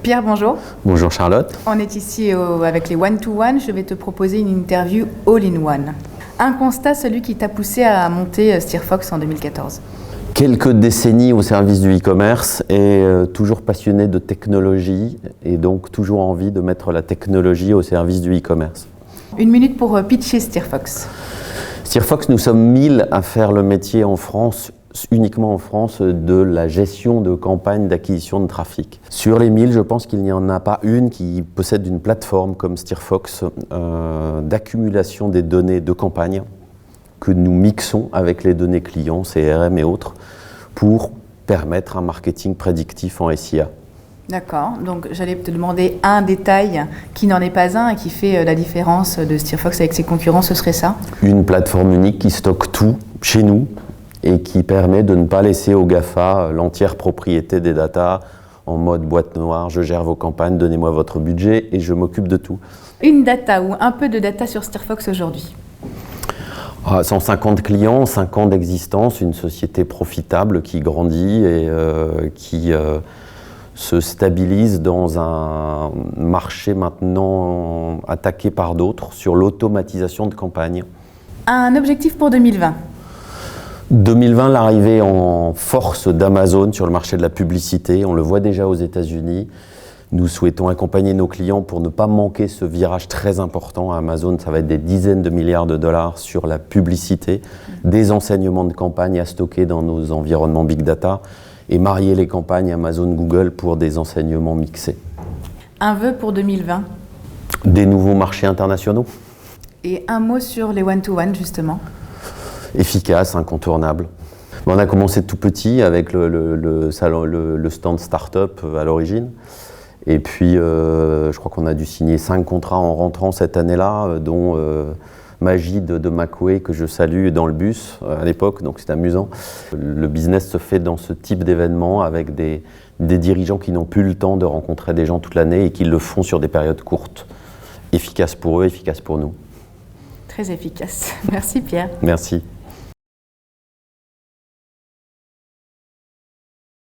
Pierre, bonjour. Bonjour Charlotte. On est ici avec les one-to-one. Je vais te proposer une interview all-in-one. Un constat, celui qui t'a poussé à monter Steerfox en 2014. Quelques décennies au service du e-commerce et toujours passionné de technologie et donc toujours envie de mettre la technologie au service du e-commerce. Une minute pour pitcher Steerfox. Steerfox, nous sommes 1000 à faire le métier en France, uniquement en France, de la gestion de campagnes d'acquisition de trafic. Sur les 1000, je pense qu'il n'y en a pas une qui possède une plateforme comme Steerfox d'accumulation des données de campagne que nous mixons avec les données clients, CRM et autres, pour permettre un marketing prédictif en SIA. D'accord, donc j'allais te demander un détail qui n'en est pas un et qui fait la différence de Steerfox avec ses concurrents, ce serait ça? Une plateforme unique qui stocke tout chez nous et qui permet de ne pas laisser aux GAFA l'entière propriété des datas en mode boîte noire, je gère vos campagnes, donnez-moi votre budget et je m'occupe de tout. Une data ou un peu de data sur Steerfox aujourd'hui? 150 clients, 5 ans d'existence, une société profitable qui grandit et qui se stabilise dans un marché maintenant attaqué par d'autres sur l'automatisation de campagne. Un objectif pour 2020? 2020, l'arrivée en force d'Amazon sur le marché de la publicité, on le voit déjà aux États-Unis. Nous souhaitons accompagner nos clients pour ne pas manquer ce virage très important à Amazon. Ça va être des dizaines de milliards de dollars sur la publicité, des enseignements de campagne à stocker dans nos environnements Big Data et marier les campagnes Amazon Google pour des enseignements mixés. Un vœu pour 2020? Des nouveaux marchés internationaux. Et un mot sur les one-to-one justement? Efficace, incontournable. On a commencé tout petit avec le stand start-up à l'origine. Et puis, je crois qu'on a dû signer 5 contrats en rentrant cette année-là, dont Magid de Macway, que je salue, dans le bus à l'époque, donc c'est amusant. Le business se fait dans ce type d'événement avec des dirigeants qui n'ont plus le temps de rencontrer des gens toute l'année et qui le font sur des périodes courtes. Efficace pour eux, efficace pour nous. Très efficace. Merci Pierre. Merci.